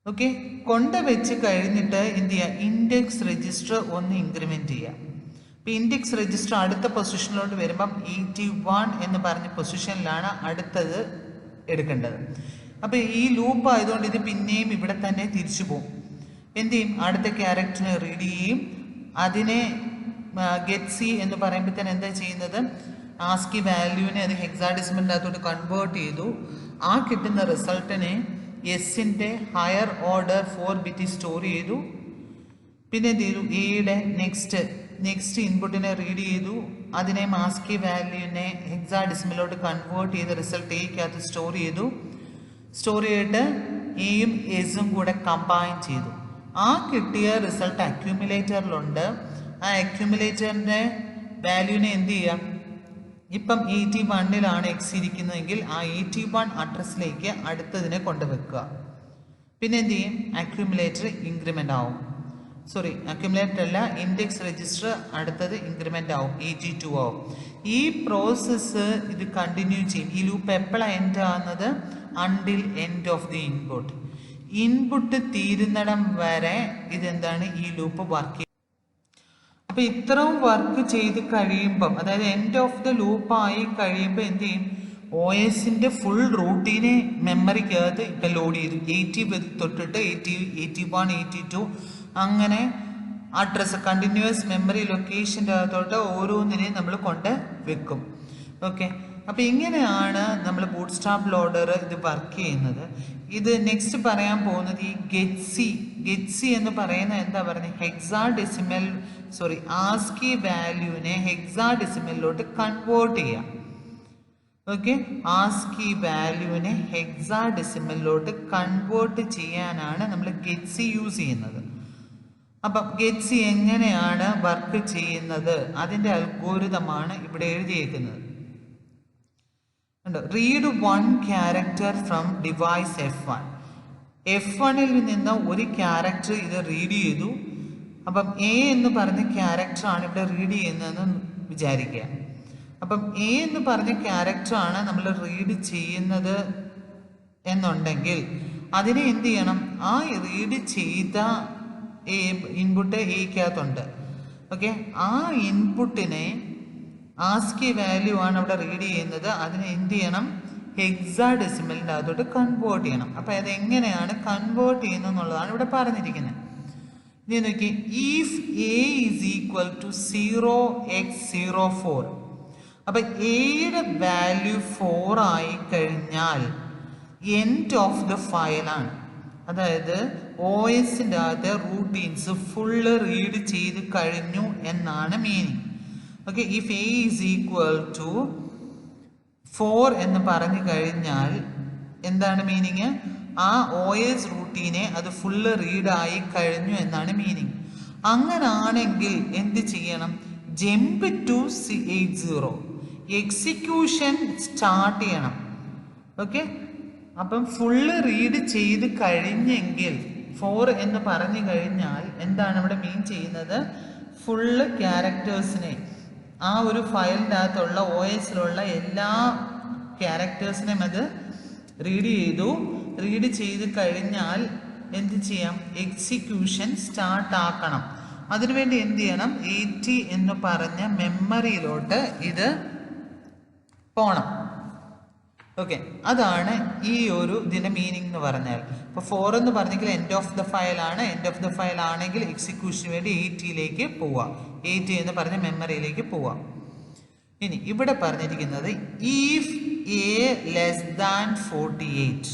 ഓക്കെ, കൊണ്ടുവച്ച് കഴിഞ്ഞിട്ട് എന്ത് ചെയ്യുക, ഇൻഡെക്സ് രജിസ്റ്റർ ഒന്ന് ഇൻക്രിമെൻറ്റ് ചെയ്യുക. അപ്പോൾ ഇൻഡെക്സ് രജിസ്റ്റർ അടുത്ത പൊസിഷനിലോട്ട് വരുമ്പം 81 എന്ന് പറഞ്ഞ പൊസിഷനിലാണ് അടുത്തത് എടുക്കേണ്ടത്. അപ്പോൾ ഈ ലൂപ്പ് ആയതുകൊണ്ട് ഇത് പിന്നെയും ഇവിടെ തന്നെ തിരിച്ചു പോകും. എന്ത് ചെയ്യും, അടുത്ത ക്യാരക്ടറിനെ റീഡ് ചെയ്യും. അതിനെ ഗെറ്റ്സി എന്ന് പറയുമ്പോഴത്തേന് എന്താ ചെയ്യുന്നത്, ആസ്കി വാല്യൂവിനെ അത് ഹെക്സാഡെസിമലിൻ്റെ അകത്തോട്ട് കൺവേർട്ട് ചെയ്തു. ആ കിട്ടുന്ന റിസൾട്ടിനെ എസിൻ്റെ ഹയർ ഓർഡർ 4 ബിറ്റ് സ്റ്റോർ ചെയ്തു. പിന്നെ എന്ത് ചെയ്തു, എയുടെ നെക്സ്റ്റ് ഇൻപുട്ടിനെ റീഡ് ചെയ്തു. അതിനെ ആസ്കി വാല്യൂവിനെ ഹെക്സാഡെസിമലിലോട്ട് കൺവേർട്ട് ചെയ്ത് റിസൾട്ട് എക്കകത്ത് സ്റ്റോർ ചെയ്തു. സ്റ്റോർ ചെയ്തിട്ട് എയും എസും കൂടെ കമ്പൈൻ ചെയ്തു. ആ കിട്ടിയ റിസൾട്ട് അക്യൂമുലേറ്ററിലുണ്ട്. ആ അക്യൂമുലേറ്ററിൻ്റെ വാല്യൂവിനെ എന്ത് ചെയ്യാം, ഇപ്പം 81ലാണ് എക്സ് ഇരിക്കുന്നതെങ്കിൽ ആ 81 അഡ്രസ്സിലേക്ക് അടുത്തതിനെ കൊണ്ടുവെക്കുക. പിന്നെ എന്ത് ചെയ്യും, അക്യൂമുലേറ്റർ ഇൻക്രിമെൻ്റ് ആവും. അക്യൂമുലേറ്റർ അല്ല, ഇൻഡെക്സ് രജിസ്റ്റർ അടുത്തത് ഇൻക്രിമെൻ്റ് ആവും, 82 ആവും. ഈ പ്രോസസ്സ് ഇത് കണ്ടിന്യൂ ചെയ്യും. ഈ ലൂപ്പ് എപ്പോഴാണ് എൻഡ് ആകുന്നത്, until end of the input തീരുന്നിടം വരെ ഇതെന്താണ്, ഈ ലൂപ്പ് വർക്ക് ചെയ്യും. അപ്പോൾ ഇത്രയും വർക്ക് ചെയ്ത് കഴിയുമ്പം, അതായത് എൻഡ് ഓഫ് ദ ലൂപ്പ് ആയി കഴിയുമ്പോൾ എന്ത് ചെയ്യും, OSൻ്റെ ഫുൾ റൂട്ടീനെ മെമ്മറിക്കകത്ത് ഇപ്പം ലോഡ് ചെയ്തു. 80 തൊട്ടിട്ട് 80, 81, 82 അങ്ങനെ അഡ്രസ്സ് കണ്ടിന്യൂസ് മെമ്മറി ലൊക്കേഷൻ്റെ അകത്തോട്ട് ഓരോന്നിനെയും നമ്മൾ കൊണ്ട് വെക്കും. ഓക്കെ, അപ്പോൾ ഇങ്ങനെയാണ് നമ്മൾ ബൂട്ട്സ്ട്രാപ്പ് ലോഡർ ഇത് വർക്ക് ചെയ്യുന്നത്. ഇത് നെക്സ്റ്റ് പറയാൻ പോകുന്നത് ഈ ഗെറ്റ്സി എന്ന് പറയുന്ന എന്താ പറയുന്നത്, ആസ്കി വാല്യൂവിനെ ഹെക്സാഡെസിമലിലോട്ട് കൺവേർട്ട് ചെയ്യാം. ഓക്കെ, ആസ്കി വാല്യൂവിനെ ഹെക്സാഡെസിമലിലോട്ട് കൺവേർട്ട് ചെയ്യാനാണ് നമ്മൾ ഗെറ്റ്സി യൂസ് ചെയ്യുന്നത്. അപ്പം ഗെറ്റ്സി എങ്ങനെയാണ് വർക്ക് ചെയ്യുന്നത്, അതിൻ്റെ അൽഗോരിതമാണ് ഇവിടെ എഴുതിയേക്കുന്നത്. Read 1 character from device F1. F1ൽ നിന്ന് ഒരു ക്യാരക്ടർ ഇത് റീഡ് ചെയ്തു. അപ്പം A എന്ന് പറഞ്ഞ ക്യാരക്ടറാണ് ഇവിടെ റീഡ് ചെയ്യുന്നതെന്ന് വിചാരിക്കുക. അപ്പം എ എന്ന് പറഞ്ഞ ക്യാരക്ടറാണ് നമ്മൾ റീഡ് ചെയ്യുന്നത് എന്നുണ്ടെങ്കിൽ അതിനെ എന്ത് ചെയ്യണം, ആ റീഡ് ചെയ്ത ഇൻപുട്ട് എക്കകത്തുണ്ട്. ഓക്കെ, ആ ഇൻപുട്ടിനെ ആസ്കി വാല്യൂ ആണ് അവിടെ റീഡ് ചെയ്യുന്നത്. അതിനെ എന്ത് ചെയ്യണം, ഹെക്സാഡെസിമലിൻ്റെ അകത്തോട്ട് കൺവേർട്ട് ചെയ്യണം. അപ്പം അതെങ്ങനെയാണ് കൺവേർട്ട് ചെയ്യുന്നത് എന്നുള്ളതാണ് ഇവിടെ പറഞ്ഞിരിക്കുന്നത്. ഇനി നോക്കി, if A is equal to 0x04, അപ്പം എയുടെ വാല്യൂ 4 ആയി കഴിഞ്ഞാൽ എൻഡ് ഓഫ് ദ ഫയലാണ്. അതായത് ഒ എസിൻ്റെ അകത്ത് റൂട്ടീൻസ് ഫുള്ള് റീഡ് ചെയ്ത് കഴിഞ്ഞു എന്നാണ് meaning. Okay, if A is equal to 4 എന്ന് പറഞ്ഞു കഴിഞ്ഞാൽ എന്താണ് മീനിങ്, ആ ഒ എസ് റൂട്ടീനെ അത് ഫുള്ള് റീഡായി കഴിഞ്ഞു എന്നാണ് മീനിങ്. അങ്ങനാണെങ്കിൽ എന്ത് ചെയ്യണം, ജമ്പ് ടു 80, എക്സിക്യൂഷൻ സ്റ്റാർട്ട് ചെയ്യണം. ഓക്കെ, അപ്പം ഫുള്ള് റീഡ് ചെയ്ത് കഴിഞ്ഞെങ്കിൽ 4 എന്ന് പറഞ്ഞു കഴിഞ്ഞാൽ എന്താണ് ഇവിടെ മീൻ ചെയ്യുന്നത്, ഫുള്ള് ക്യാരക്ടേഴ്സിനെ ആ ഒരു ഫയലിൻ്റെ അകത്തുള്ള ഒ എസിലുള്ള എല്ലാ ക്യാരക്ടേഴ്സിനെയും അത് റീഡ് ചെയ്ത് കഴിഞ്ഞാൽ എന്ത് ചെയ്യാം, എക്സിക്യൂഷൻ സ്റ്റാർട്ട് ആക്കണം. അതിനുവേണ്ടി എന്ത് ചെയ്യണം, 80 എന്ന് പറഞ്ഞ മെമ്മറിയിലോട്ട് ഇത് പോണം. ഓക്കെ, അതാണ് ഈ ഒരു ഇതിൻ്റെ മീനിങ് എന്ന് പറഞ്ഞാൽ. ഇപ്പോൾ 4 എന്ന് പറഞ്ഞെങ്കിൽ എൻഡ് ഓഫ് ദ ഫയലാണ്. എൻഡ് ഓഫ് ദ ഫയൽ ആണെങ്കിൽ എക്സിക്യൂഷന് വേണ്ടി 80ലേക്ക് പോവാം, 80 എന്ന് പറഞ്ഞ മെമ്മറിയിലേക്ക് പോവാം. ഇനി ഇവിടെ പറഞ്ഞിരിക്കുന്നത് if A less than 48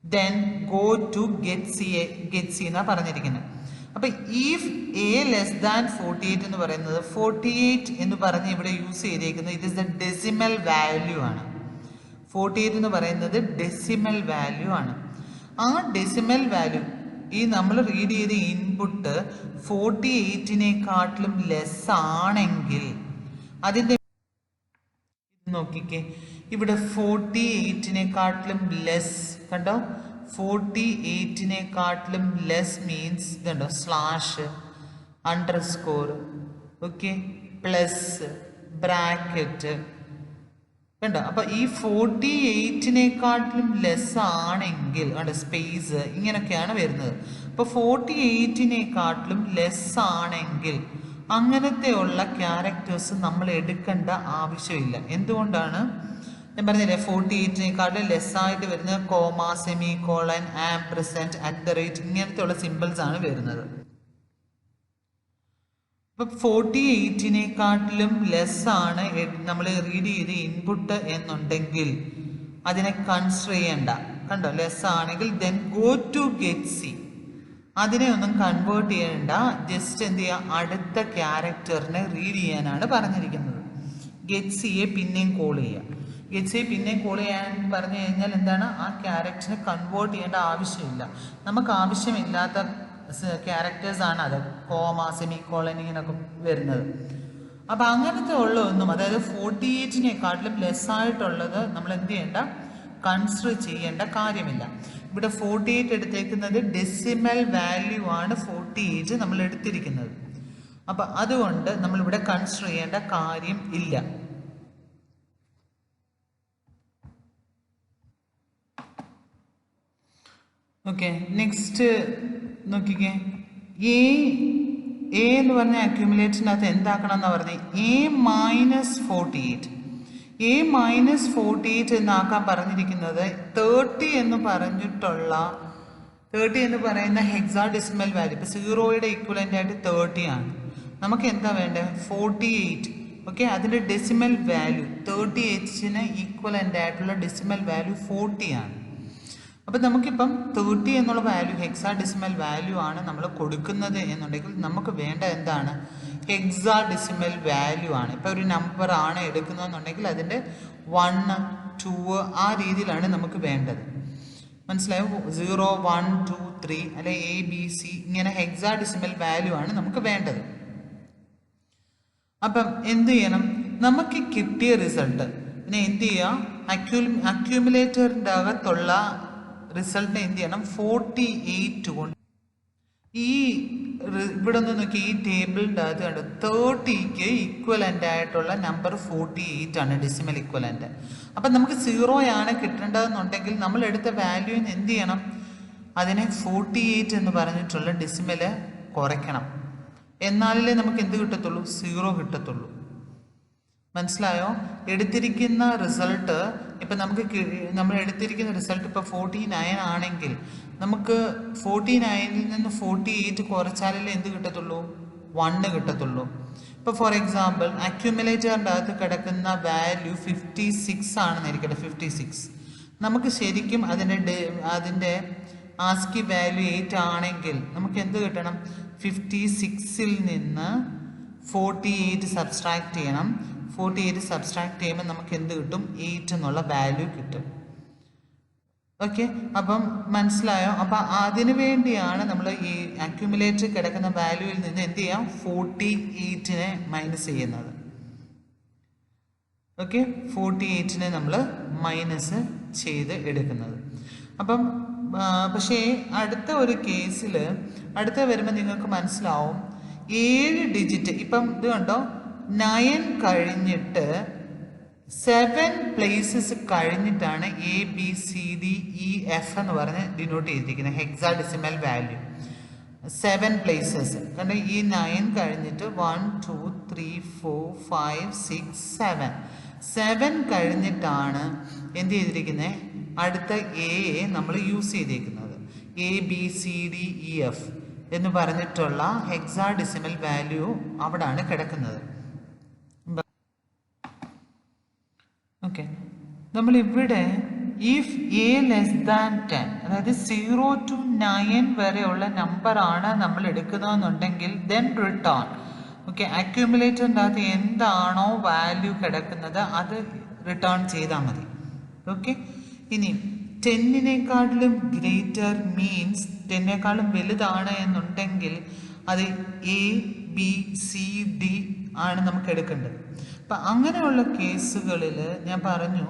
then go to get C എന്നാണ് പറഞ്ഞിരിക്കുന്നത്. അപ്പം ഇഫ് എ ലെസ് ദാൻ 48 എന്ന് പറയുന്നത് 48 എന്ന് പറഞ്ഞ് ഇവിടെ യൂസ് ചെയ്തേക്കുന്നത് it is the decimal value ആണ്. 48 എന്ന് പറയുന്നത് ഡെസിമൽ വാല്യൂ ആണ്. ആ ഡെസിമൽ വാല്യൂ ഈ നമ്മൾ റീഡ് ചെയ്ത ഇൻപുട്ട് 48-നേക്കാട്ടിലും ലെസ് ആണെങ്കിൽ അതിൻ്റെ നോക്കിക്കേ, ഇവിടെ 48-നേക്കാട്ടിലും ലെസ് കണ്ടോ, 48-നേക്കാട്ടിലും ലെസ് മീൻസ് ഇതുണ്ടോ, slash, underscore, okay, plus, bracket കണ്ടോ. അപ്പം ഈ 48-നേക്കാട്ടിലും ലെസ് ആണെങ്കിൽ കണ്ടോ സ്പേസ് ഇങ്ങനെയൊക്കെയാണ് വരുന്നത്. അപ്പോൾ 48-നേക്കാട്ടിലും ലെസ് ആണെങ്കിൽ അങ്ങനത്തെ ഉള്ള ക്യാരക്ടേഴ്സ് നമ്മൾ എടുക്കേണ്ട ആവശ്യമില്ല. എന്തുകൊണ്ടാണ് ഞാൻ പറഞ്ഞില്ലേ, 48-നേക്കാട്ടിലും ലെസ് ആയിട്ട് വരുന്നത് കോമ, സെമി കോളൻ, ആംപർസെന്റ്, @ ഇങ്ങനത്തെ ഉള്ള സിമ്പിൾസ് ആണ് വരുന്നത്. ഇപ്പം 48-നേക്കാട്ടിലും ലെസ് ആണ് നമ്മൾ റീഡ് ചെയ്ത് ഇൻപുട്ട് എന്നുണ്ടെങ്കിൽ അതിനെ കൺസിഡർ ചെയ്യണ്ട. കണ്ടോ, ലെസ് ആണെങ്കിൽ then go to get C, അതിനെ ഒന്നും കൺവേർട്ട് ചെയ്യണ്ട. ജസ്റ്റ് എന്ത് ചെയ്യുക, അടുത്ത ക്യാരക്ടറിനെ റീഡ് ചെയ്യാനാണ് പറഞ്ഞിരിക്കുന്നത്. ഗെറ്റ് സിയെ പിന്നെയും കോൾ ചെയ്യുക. ഗെറ്റ് സിയെ പിന്നെയും കോൾ ചെയ്യാൻ പറഞ്ഞു കഴിഞ്ഞാൽ എന്താണ്, ആ ക്യാരക്ടറിനെ കൺവേർട്ട് ചെയ്യേണ്ട ആവശ്യമില്ല. നമുക്ക് ആവശ്യമില്ലാത്ത ക്യാരക്ടേഴ്സ് ആണ് അത്, കോമ, സെമി കോളൻ ഇങ്ങനെയൊക്കെ വരുന്നത്. അപ്പം അങ്ങനത്തെ ഉള്ള ഒന്നും, അതായത് 48-നേക്കാട്ടിലും ലെസ് ആയിട്ടുള്ളത് നമ്മൾ എന്ത് ചെയ്യേണ്ട, കൺസിഡർ ചെയ്യേണ്ട കാര്യമില്ല. ഇവിടെ 48 എടുത്തേക്കുന്നത് ഡെസിമൽ വാല്യൂ ആണ് 48 നമ്മൾ എടുത്തിരിക്കുന്നത്. അപ്പം അതുകൊണ്ട് നമ്മളിവിടെ കൺസിഡർ ചെയ്യേണ്ട കാര്യം ഇല്ല. ഓക്കെ, നെക്സ്റ്റ് നോക്കിക്കേ, എ എന്ന് പറഞ്ഞ അക്യൂമുലേറ്ററിനകത്ത് എന്താക്കണം എന്നാണ് പറഞ്ഞത്, A-48 എന്നാക്കാൻ പറഞ്ഞിരിക്കുന്നത് 30 എന്ന് പറഞ്ഞിട്ടുള്ള 30 എന്ന് പറയുന്ന ഹെക്സാഡെസിമൽ വാല്യൂ. ഇപ്പം 0യുടെ ഈക്വലൻ്റ് ആയിട്ട് 30 ആണ്. നമുക്ക് എന്താ വേണ്ടത്, 48. ഓക്കെ, അതിൻ്റെ ഡെസിമൽ വാല്യൂ 38-ന് ഈക്വലൻ്റ് ആയിട്ടുള്ള ഡെസിമൽ വാല്യൂ 40 ആണ്. അപ്പം നമുക്കിപ്പം 30 എന്നുള്ള വാല്യൂ ഹെക്സാഡെസിമൽ വാല്യൂ ആണ് നമ്മൾ കൊടുക്കുന്നത് എന്നുണ്ടെങ്കിൽ നമുക്ക് വേണ്ട എന്താണ്, ഹെക്സാഡെസിമൽ വാല്യൂ ആണ്. ഇപ്പോൾ ഒരു നമ്പർ ആണ് എടുക്കുന്നതെന്നുണ്ടെങ്കിൽ അതിൻ്റെ 1, 2 ആ രീതിയിലാണ് നമുക്ക് വേണ്ടത്. മനസ്സിലായോ, 0, 1, 2, 3 അല്ലെ ABC ഇങ്ങനെ ഹെക്സാഡെസിമൽ വാല്യൂ ആണ് നമുക്ക് വേണ്ടത്. അപ്പം എന്ത് ചെയ്യണം, നമുക്ക് കിട്ടിയ റിസൾട്ട് പിന്നെ എന്ത് ചെയ്യുക, അക്യൂമുലേറ്ററിൻ്റെ അകത്തുള്ള റിസൾട്ടിനെ എന്ത് ചെയ്യണം, 48 കൊണ്ട് ഈ ഇവിടെ നിന്ന് നോക്കി ഈ ടേബിളിൻ്റെ അകത്ത് കണ്ട് 30ക്ക് ഇക്വലൻ്റ് ആയിട്ടുള്ള നമ്പർ 48 ആണ് ഡെസിമൽ ഇക്വലൻ്റ്. അപ്പം നമുക്ക് 0 ആണ് കിട്ടേണ്ടതെന്നുണ്ടെങ്കിൽ നമ്മൾ എടുത്ത വാല്യൂവിന് എന്ത് ചെയ്യണം? അതിനെ 48 എന്ന് പറഞ്ഞിട്ടുള്ള ഡെസിമല് കുറയ്ക്കണം. എന്നാലേ നമുക്ക് എന്ത് കിട്ടത്തുള്ളൂ? 0 കിട്ടത്തുള്ളൂ. മനസ്സിലായോ? എടുത്തിരിക്കുന്ന റിസൾട്ട് ഇപ്പം നമ്മൾ എടുത്തിരിക്കുന്ന റിസൾട്ട് ഇപ്പോൾ 49 ആണെങ്കിൽ നമുക്ക് 49ൽ നിന്ന് 48 കുറച്ചാലല്ലേ എന്ത് കിട്ടത്തുള്ളൂ? 1 കിട്ടത്തുള്ളൂ. ഇപ്പോൾ ഫോർ എക്സാമ്പിൾ അക്യുമുലേറ്ററിൻ്റെ അകത്ത് കിടക്കുന്ന വാല്യൂ 56 ആണെന്ന് ഇരിക്കട്ടെ. 56 നമുക്ക് ശരിക്കും അതിൻ്റെ ആസ്കി വാല്യൂ 8 ആണെങ്കിൽ നമുക്ക് എന്ത് കിട്ടണം? 56ൽ നിന്ന് 48 സബ്സ്ട്രാക്ട് ചെയ്യണം. 48 സബ്സ്ട്രാക്ട് ചെയ്യുമ്പോൾ നമുക്ക് എന്ത് കിട്ടും? 8 എന്നുള്ള വാല്യൂ കിട്ടും. ഓക്കെ, അപ്പം മനസ്സിലായോ? അപ്പം അതിനു വേണ്ടിയാണ് നമ്മൾ ഈ അക്യുമുലേറ്റർ കിടക്കുന്ന വാല്യൂവിൽ നിന്ന് എന്ത് ചെയ്യാം? 48നെ മൈനസ് ചെയ്യുന്നത്. ഓക്കെ, 48നെ നമ്മൾ മൈനസ് ചെയ്ത് എടുക്കുന്നത്. അപ്പം പക്ഷേ അടുത്ത ഒരു കേസിൽ വരുമ്പോൾ നിങ്ങൾക്ക് മനസ്സിലാവും 7 ഡിജിറ്റ്. ഇപ്പം ഇത് കണ്ടോ, 9 കഴിഞ്ഞിട്ട് 7 പ്ലേസസ് കഴിഞ്ഞിട്ടാണ് ABCDEF എന്ന് പറഞ്ഞ് ഡിനോട്ട് ചെയ്തിരിക്കുന്നത് ഹെക്സാഡെസിമൽ വാല്യൂ. 7 പ്ലേസസ് കണ്ടോ, ഈ 9 കഴിഞ്ഞിട്ട് 1 2 3 4 5 6 7 കഴിഞ്ഞിട്ടാണ് എന്ത് ചെയ്തിരിക്കുന്നത്? അടുത്ത എയെ നമ്മൾ യൂസ് ചെയ്തിരിക്കുന്നത്. ABCDEF എന്ന് പറഞ്ഞിട്ടുള്ള ഹെക്സാഡെസിമൽ വാല്യൂ അവിടാണ് കിടക്കുന്നത്. ഓക്കെ, നമ്മളിവിടെ ഇഫ് A less than 10, അതായത് 0 to 9 വരെയുള്ള നമ്പറാണ് നമ്മൾ എടുക്കുന്നതെന്നുണ്ടെങ്കിൽ ദെൻ റിട്ടേൺ. ഓക്കെ, അക്യുമുലേറ്ററിൻ്റെ അകത്ത് എന്താണോ വാല്യൂ കിടക്കുന്നത് അത് റിട്ടേൺ ചെയ്താൽ മതി. ഓക്കെ, ഇനി 10നേക്കാളും ഗ്രേറ്റർ മീൻസ് 10നേക്കാളും വലുതാണ് എന്നുണ്ടെങ്കിൽ അത് ABCD ആണ് നമുക്ക് എടുക്കേണ്ടത്. അപ്പം അങ്ങനെയുള്ള കേസുകളിൽ ഞാൻ പറഞ്ഞു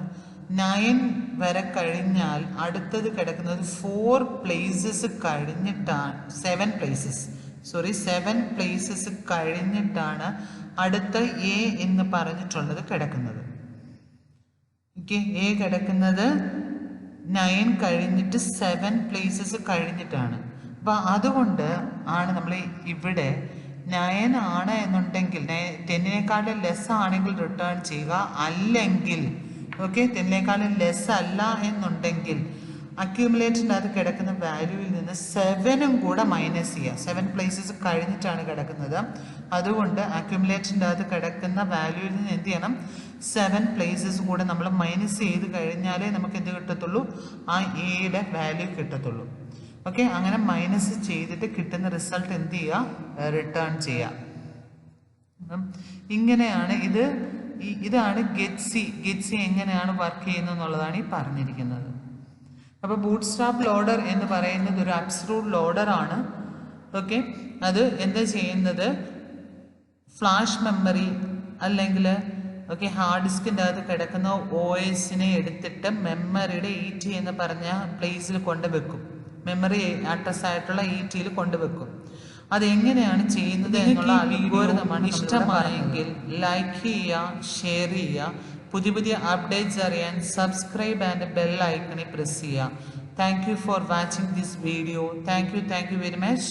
9 വരെ കഴിഞ്ഞാൽ അടുത്തത് കിടക്കുന്നത് 4 പ്ലേസസ് കഴിഞ്ഞിട്ടാണ് 7 പ്ലേസസ് കഴിഞ്ഞിട്ടാണ് അടുത്ത A എന്ന് പറഞ്ഞിട്ടുള്ളത് കിടക്കുന്നത്. ഓക്കെ, A കിടക്കുന്നത് 9 കഴിഞ്ഞിട്ട് 7 പ്ലേസസ് കഴിഞ്ഞിട്ടാണ്. അപ്പം അതുകൊണ്ട് ആണ് നമ്മൾ ഇവിടെ 9 ആണ് എന്നുണ്ടെങ്കിൽ 10നേക്കാളും ലെസ് ആണെങ്കിൽ റിട്ടേൺ ചെയ്യുക. അല്ലെങ്കിൽ ഓക്കെ, 10നേക്കാളും ലെസ് അല്ല എന്നുണ്ടെങ്കിൽ അക്യുമുലേറ്ററിൻ്റെ അത് കിടക്കുന്ന വാല്യൂവിൽ നിന്ന് 7ഉം കൂടെ മൈനസ് ചെയ്യുക. 7 പ്ലേസസ് കഴിഞ്ഞിട്ടാണ് കിടക്കുന്നത്. അതുകൊണ്ട് അക്യുമുലേറ്ററിൻ്റെ അത് കിടക്കുന്ന വാല്യൂവിൽ നിന്ന് എന്ത് ചെയ്യണം? 7 പ്ലേസസ് കൂടെ നമ്മൾ മൈനസ് ചെയ്ത് കഴിഞ്ഞാലേ നമുക്ക് എന്ത് കിട്ടത്തുള്ളൂ? ആ എയുടെ വാല്യൂ കിട്ടത്തുള്ളൂ. ഓക്കെ, അങ്ങനെ മൈനസ് ചെയ്തിട്ട് കിട്ടുന്ന റിസൾട്ട് എന്ത് ചെയ്യുക? റിട്ടേൺ ചെയ്യുക. ഇങ്ങനെയാണ് ഇതാണ് ഗെറ്റ്സി എങ്ങനെയാണ് വർക്ക് ചെയ്യുന്നത് എന്നുള്ളതാണ് ഈ പറഞ്ഞിരിക്കുന്നത്. അപ്പോൾ ബൂട്ട്സ്ട്രാപ്പ് ലോഡർ എന്ന് പറയുന്നത് ഒരു അബ്സലൂട്ട് ലോഡറാണ്. ഓക്കെ, അത് എന്താ ചെയ്യുന്നത്? ഫ്ലാഷ് മെമ്മറി അല്ലെങ്കിൽ ഓക്കെ ഹാർഡ് ഡിസ്കിൻ്റെ അകത്ത് കിടക്കുന്ന OSനെ എടുത്തിട്ട് മെമ്മറിയുടെ ET എന്ന് പറഞ്ഞ പ്ലേസിൽ കൊണ്ടുവെക്കും. മെമ്മറി അഡ്രസ് ആയിട്ടുള്ള ETയിൽ കൊണ്ടുവെക്കും. അതെങ്ങനെയാണ് ചെയ്യുന്നത് എന്നുള്ള അൽഗോരിതമാണ്. ഇഷ്ടമായെങ്കിൽ ലൈക്ക് ചെയ്യുക, ഷെയർ ചെയ്യുക. പുതിയ അപ്ഡേറ്റ്സ് അറിയാൻ സബ്സ്ക്രൈബ് ആൻഡ് ബെൽ ഐക്കണിൽ പ്രസ് ചെയ്യുക. Thank you for watching this video. Thank you very much.